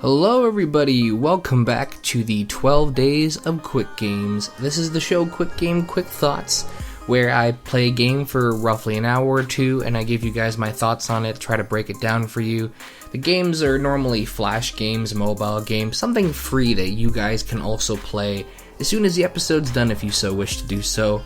Hello everybody, welcome back to the 12 Days of Quick Games. This is the show Quick Game, Quick Thoughts, where I play a game for roughly an hour or two and I give you guys my thoughts on it, try to break it down for you. The games are normally flash games, mobile games, something free that you guys can also play as soon as the episode's done if you so wish to do so.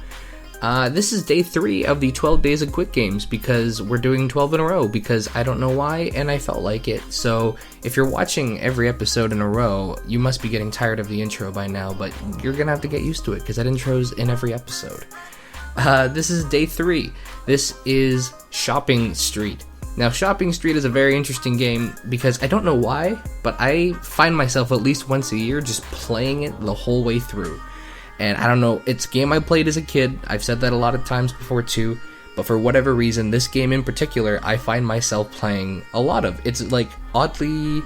This is day 3 of the 12 Days of Quick Games because we're doing 12 in a row because I don't know why and I felt like it. So if you're watching every episode in a row, you must be getting tired of the intro by now, but you're gonna have to get used to it because that intro's in every episode. This is day 3. This is Shopping Street. Now, Shopping Street is a very interesting game because I don't know why, but I find myself at least once a year just playing it the whole way through. And I don't know, it's a game I played as a kid. I've said that a lot of times before too. But for whatever reason, this game in particular, I find myself playing a lot of. It's like oddly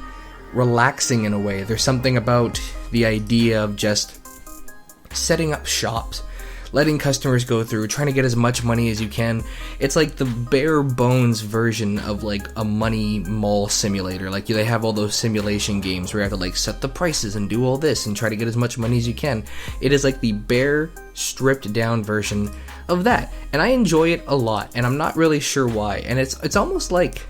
relaxing in a way. There's something about the idea of just setting up shops, letting customers go through, trying to get as much money as you can. It's like the bare bones version of like a money mall simulator. Like they have all those simulation games where you have to like set the prices and do all this and try to get as much money as you can. It is like the bare, stripped down version of that. And I enjoy it a lot and I'm not really sure why. And it's almost like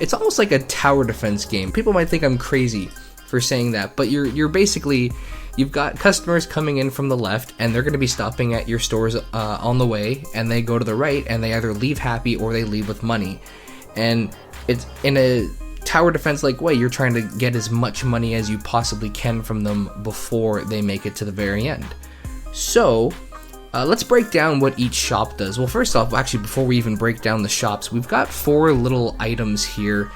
it's almost like a tower defense game. People might think I'm crazy for saying that, but you're basically, you've got customers coming in from the left and they're going to be stopping at your stores on the way, and they go to the right and they either leave happy or they leave with money. And it's in a tower defense like way, you're trying to get as much money as you possibly can from them before they make it to the very end. So let's break down what each shop does. Well, first off, actually before we even break down the shops, we've got 4 little items here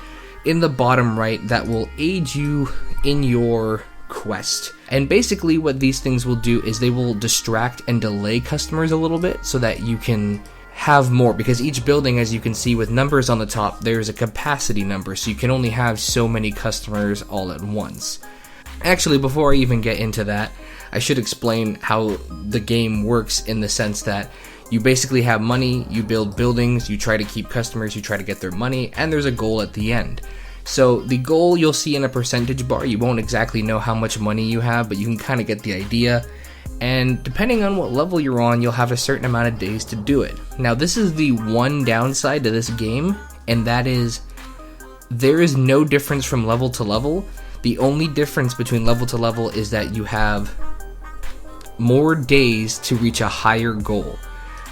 in the bottom right that will aid you in your quest. And basically what these things will do is they will distract and delay customers a little bit so that you can have more, because each building, as you can see with numbers on the top, there's a capacity number, so you can only have so many customers all at once. Actually, before I even get into that, I should explain how the game works in the sense that you basically have money, you build buildings, you try to keep customers, you try to get their money, and there's a goal at the end. So the goal you'll see in a percentage bar. You won't exactly know how much money you have, but you can kind of get the idea. And depending on what level you're on, you'll have a certain amount of days to do it. Now, this is the one downside to this game, and that is there is no difference from level to level. The only difference between level to level is that you have more days to reach a higher goal.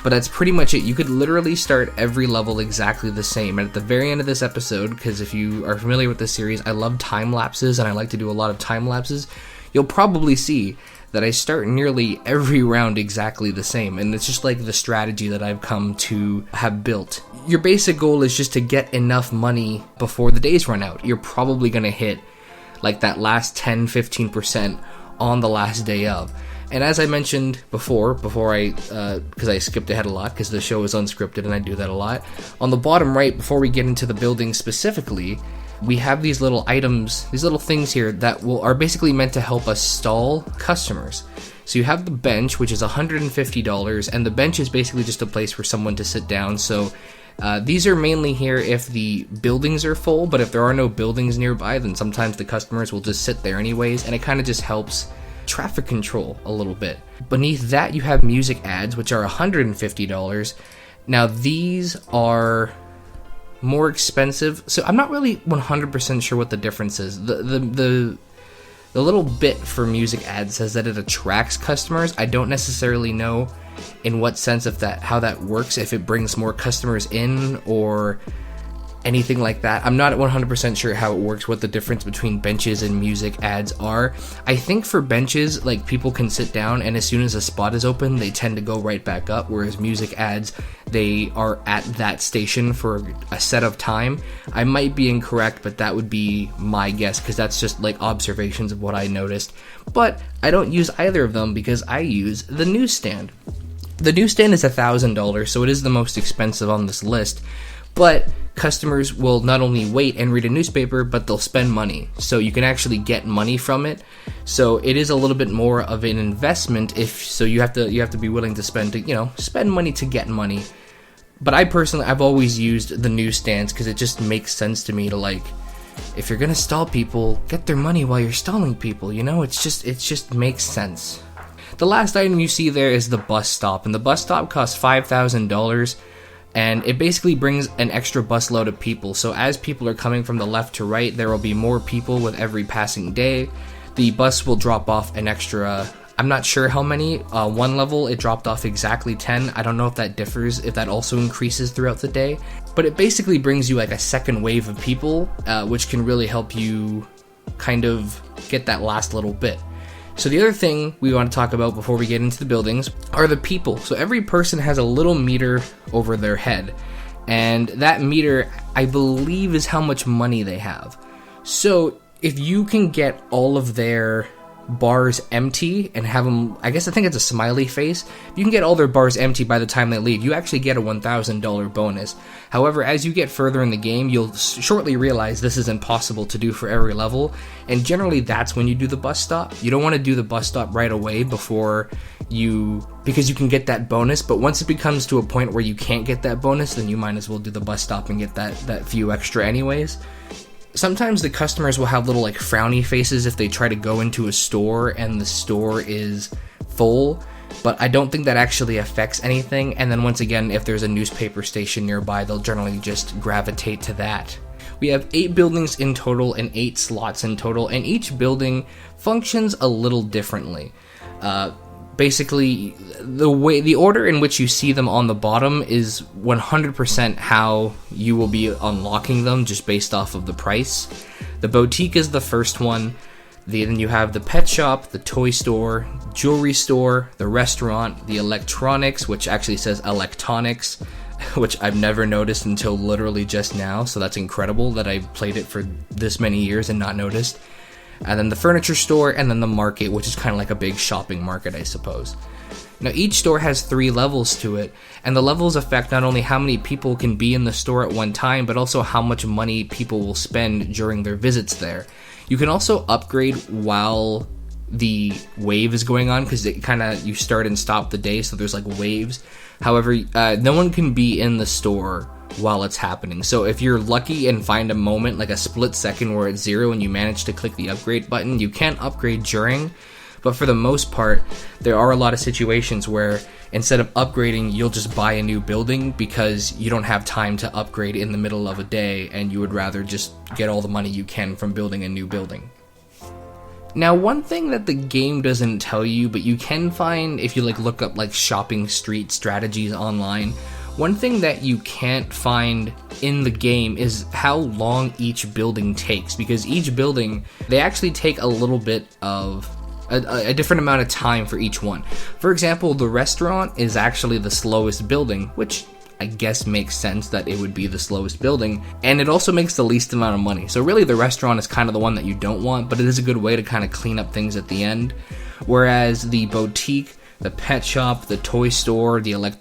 But that's pretty much it. You could literally start every level exactly the same. And at the very end of this episode, because if you are familiar with this series, I love time lapses and I like to do a lot of time lapses, you'll probably see that I start nearly every round exactly the same. And it's just like the strategy that I've come to have built. Your basic goal is just to get enough money before the days run out. You're probably going to hit like that last 10-15% on the last day of. And as I mentioned before because I skipped ahead a lot because the show is unscripted and I do that a lot, on the bottom right, before we get into the building specifically, we have these little items, these little things here that are basically meant to help us stall customers. So you have the bench, which is $150, and the bench is basically just a place for someone to sit down. So these are mainly here if the buildings are full, but if there are no buildings nearby, then sometimes the customers will just sit there anyways, and it kind of just helps traffic control a little bit. Beneath that, you have music ads, which are $150. Now, these are more expensive, so I'm not really 100% sure what the difference is. The little bit for music ads says that it attracts customers. I don't necessarily know in what sense how that works, if it brings more customers in or anything like that. I'm not 100% sure how it works, what the difference between benches and music ads are. I think for benches, like, people can sit down and as soon as a spot is open, they tend to go right back up, whereas music ads, they are at that station for a set of time. I might be incorrect, but that would be my guess because that's just like observations of what I noticed. But I don't use either of them because I use the newsstand. The newsstand is $1,000, so it is the most expensive on this list, but customers will not only wait and read a newspaper, but they'll spend money. So you can actually get money from it. So it is a little bit more of an investment you have to be willing to spend money to get money. But I've always used the newsstands because it just makes sense to me to like if you're gonna stall people, get their money while you're stalling people, you know? It just makes sense. The last item you see there is the bus stop, and the bus stop costs $5,000, and it basically brings an extra bus load of people. So as people are coming from the left to right, there will be more people with every passing day. The bus will drop off an extra, I'm not sure how many. One level it dropped off exactly 10. I don't know if that differs, if that also increases throughout the day. But it basically brings you like a second wave of people, which can really help you kind of get that last little bit. So the other thing we want to talk about before we get into the buildings are the people. So every person has a little meter over their head, and that meter, I believe, is how much money they have. So if you can get all of their bars empty and have them, I think it's a smiley face, if you can get all their bars empty by the time they leave, you actually get a $1,000 bonus. However, as you get further in the game, you'll shortly realize this is impossible to do for every level, and generally that's when you do the bus stop. You don't want to do the bus stop right away because you can get that bonus, but once it becomes to a point where you can't get that bonus, then you might as well do the bus stop and get that few extra anyways. Sometimes the customers will have little like frowny faces if they try to go into a store and the store is full, but I don't think that actually affects anything. And then once again, if there's a newspaper station nearby, they'll generally just gravitate to that. We have 8 buildings in total and 8 slots in total, and each building functions a little differently. Basically, the order in which you see them on the bottom is 100% how you will be unlocking them, just based off of the price. The boutique is the first one. Then you have the pet shop, the toy store, jewelry store, the restaurant, the electronics, which actually says electronics, which I've never noticed until literally just now, so that's incredible that I've played it for this many years and not noticed. And then the furniture store, and then the market, which is kind of like a big shopping market, I suppose. Now, each store has 3 levels to it, and the levels affect not only how many people can be in the store at one time, but also how much money people will spend during their visits there. You can also upgrade while the wave is going on, because you start and stop the day, so there's like waves. However, no one can be in the store while it's happening. So if you're lucky and find a moment, like a split second where it's 0 and you manage to click the upgrade button, you can upgrade during, but for the most part, there are a lot of situations where instead of upgrading, you'll just buy a new building because you don't have time to upgrade in the middle of a day, and you would rather just get all the money you can from building a new building. Now, one thing that the game doesn't tell you, but you can find if you look up shopping street strategies online, one thing that you can't find in the game is how long each building takes, because each building, they actually take a little bit of a different amount of time for each one. For example, the restaurant is actually the slowest building, which I guess makes sense that it would be the slowest building, and it also makes the least amount of money. So really the restaurant is kind of the one that you don't want, but it is a good way to kind of clean up things at the end. Whereas the boutique, the pet shop, the toy store, the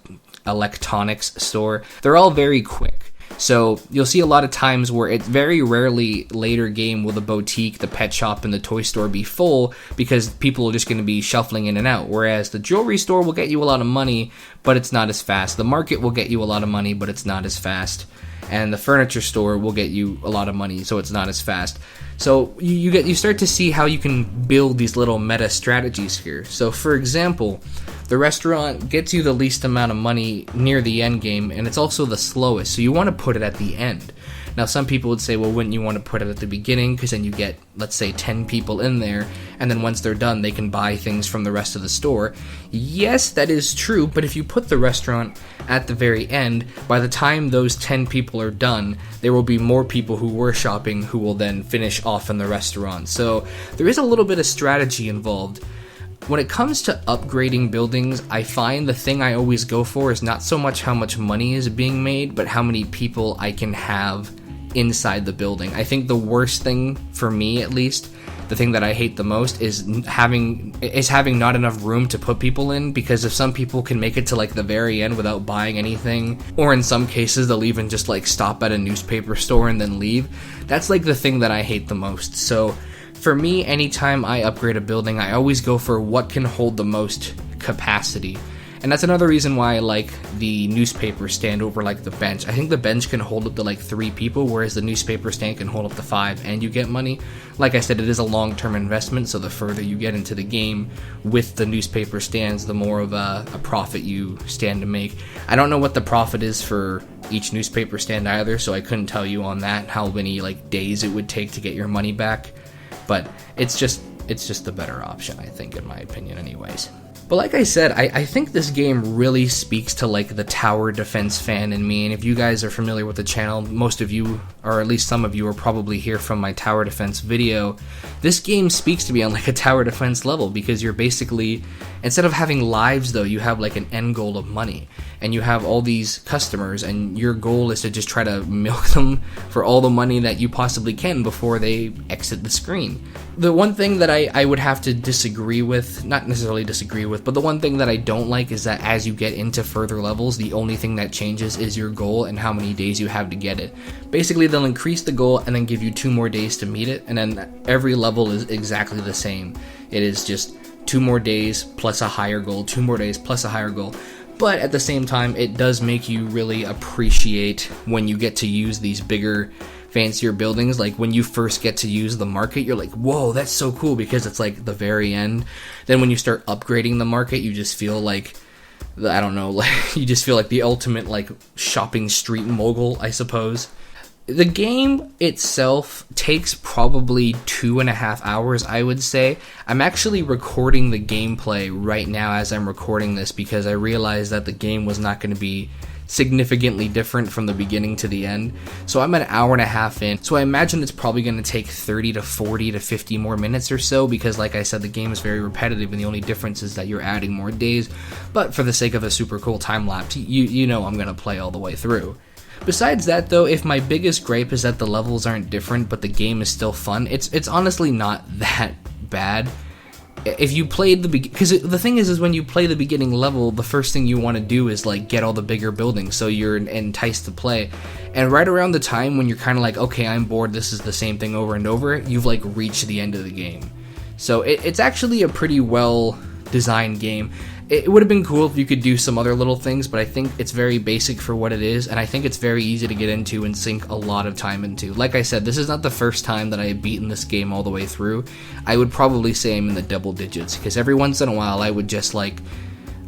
electronics store, they're all very quick. So you'll see a lot of times where it's very rarely later game will the boutique, the pet shop, and the toy store be full, because people are just going to be shuffling in and out. Whereas the jewelry store will get you a lot of money, but it's not as fast. The market will get you a lot of money, but it's not as fast. And the furniture store will get you a lot of money, so it's not as fast. So you start to see how you can build these little meta strategies here. So for example, the restaurant gets you the least amount of money near the end game, and it's also the slowest, so you want to put it at the end. Now, some people would say, well, wouldn't you want to put it at the beginning, because then you get, let's say, 10 people in there, and then once they're done, they can buy things from the rest of the store. Yes, that is true, but if you put the restaurant at the very end, by the time those 10 people are done, there will be more people who were shopping who will then finish off in the restaurant. So there is a little bit of strategy involved. When it comes to upgrading buildings, I find the thing I always go for is not so much how much money is being made, but how many people I can have inside the building. I think the worst thing, for me at least, the thing that I hate the most is having not enough room to put people in, because if some people can make it to the very end without buying anything, or in some cases they'll even just stop at a newspaper store and then leave, that's the thing that I hate the most. So for me, anytime I upgrade a building, I always go for what can hold the most capacity. And that's another reason why I like the newspaper stand over like the bench. I think the bench can hold up to like 3 people, whereas the newspaper stand can hold up to 5 and you get money. Like I said, it is a long-term investment, so the further you get into the game with the newspaper stands, the more of a profit you stand to make. I don't know what the profit is for each newspaper stand either, so I couldn't tell you on that how many like days it would take to get your money back. But it's just the better option, I think, in my opinion anyways. But like I said, I think this game really speaks to like the tower defense fan in me, and if you guys are familiar with the channel, most of you, or at least some of you, are probably here from my tower defense video. This game speaks to me on like a tower defense level, because you're basically, instead of having lives though, you have like an end goal of money, and you have all these customers, and your goal is to just try to milk them for all the money that you possibly can before they exit the screen. The one thing that I would have to disagree with, not necessarily disagree with, but the one thing that I don't like is that as you get into further levels, the only thing that changes is your goal and how many days you have to get it. Basically, they'll increase the goal and then give you 2 more days to meet it, and then every level is exactly the same. It is just 2 more days plus a higher goal, 2 more days plus a higher goal. But at the same time, it does make you really appreciate when you get to use these bigger, fancier buildings. Like when you first get to use the market, you're like, whoa, that's so cool, because it's like the very end. Then when you start upgrading the market, you just feel like, I don't know, like you just feel like the ultimate like shopping street mogul, I suppose. The game itself takes probably 2.5 hours, I would say. I'm actually recording the gameplay right now as I'm recording this, because I realized that the game was not going to be significantly different from the beginning to the end. So I'm an hour and a half in, so I imagine it's probably going to take 30 to 40 to 50 more minutes or so, because like I said, the game is very repetitive and the only difference is that you're adding more days. But for the sake of a super cool time lapse, you know I'm going to play all the way through. Besides that though, if my biggest gripe is that the levels aren't different but the game is still fun, it's honestly not that bad. If you played because the thing is when you play the beginning level, the first thing you want to do is like get all the bigger buildings, so you're enticed to play. And right around the time when you're kind of like, okay, I'm bored, this is the same thing over and over, you've like reached the end of the game. So it's actually a pretty well designed game. It would have been cool if you could do some other little things, but I think it's very basic for what it is, and I think it's very easy to get into and sink a lot of time into. Like I said, this is not the first time that I have beaten this game all the way through. I would probably say I'm in the double digits, because every once in a while I would just like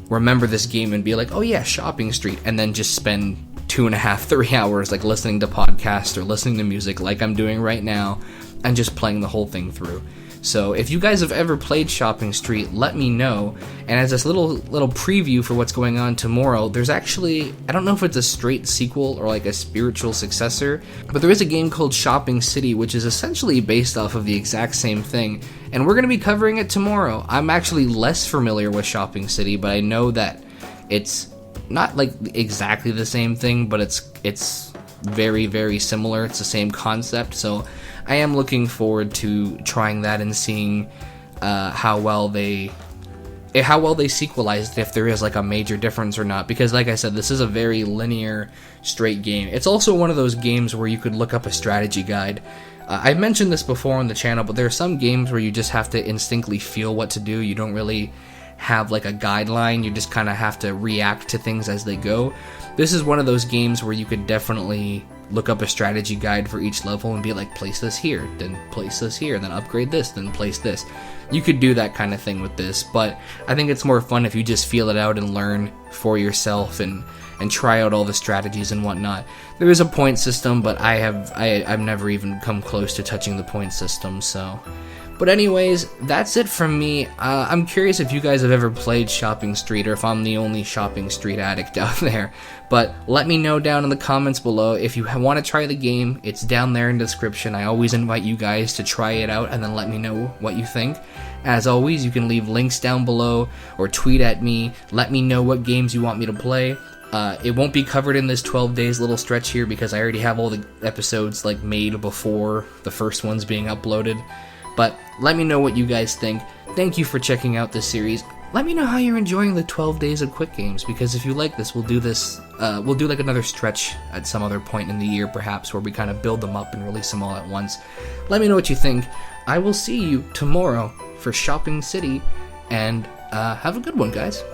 remember this game and be like, oh yeah, Shopping Street, and then just spend 2.5, 3 hours like listening to podcasts or listening to music like I'm doing right now, and just playing the whole thing through. So if you guys have ever played Shopping Street, let me know. And as this little preview for what's going on tomorrow, there's actually, I don't know if it's a straight sequel or like a spiritual successor, but there is a game called Shopping City, which is essentially based off of the exact same thing, and we're going to be covering it tomorrow. I'm actually less familiar with Shopping City, but I know that it's not like exactly the same thing, but it's very, very similar. It's the same concept, so I am looking forward to trying that and seeing how well they sequelized it, if there is like a major difference or not, because like I said, this is a very linear, straight game. It's also one of those games where you could look up a strategy guide. I've mentioned this before on the channel, but there are some games where you just have to instinctively feel what to do. You don't really have like a guideline, you just kind of have to react to things as they go. This is one of those games where you could definitely look up a strategy guide for each level and be like, place this here, then place this here, then upgrade this, then place this. You could do that kind of thing with this, but I think it's more fun if you just feel it out and learn for yourself and try out all the strategies and whatnot. There is a point system, but I've never even come close to touching the point system, so. But anyways, that's it from me. I'm curious if you guys have ever played Shopping Street, or if I'm the only Shopping Street addict out there. But let me know down in the comments below. If you want to try the game, it's down there in the description. I always invite you guys to try it out and then let me know what you think. As always, you can leave links down below or tweet at me. Let me know what games you want me to play. It won't be covered in this 12 days little stretch here, because I already have all the episodes like made before the first one's being uploaded. But let me know what you guys think. Thank you for checking out this series. Let me know how you're enjoying the 12 days of Quick Games, because if you like this, we'll do like another stretch at some other point in the year perhaps, where we kind of build them up and release them all at once. Let me know what you think. I will see you tomorrow for Shopping City, and have a good one, guys.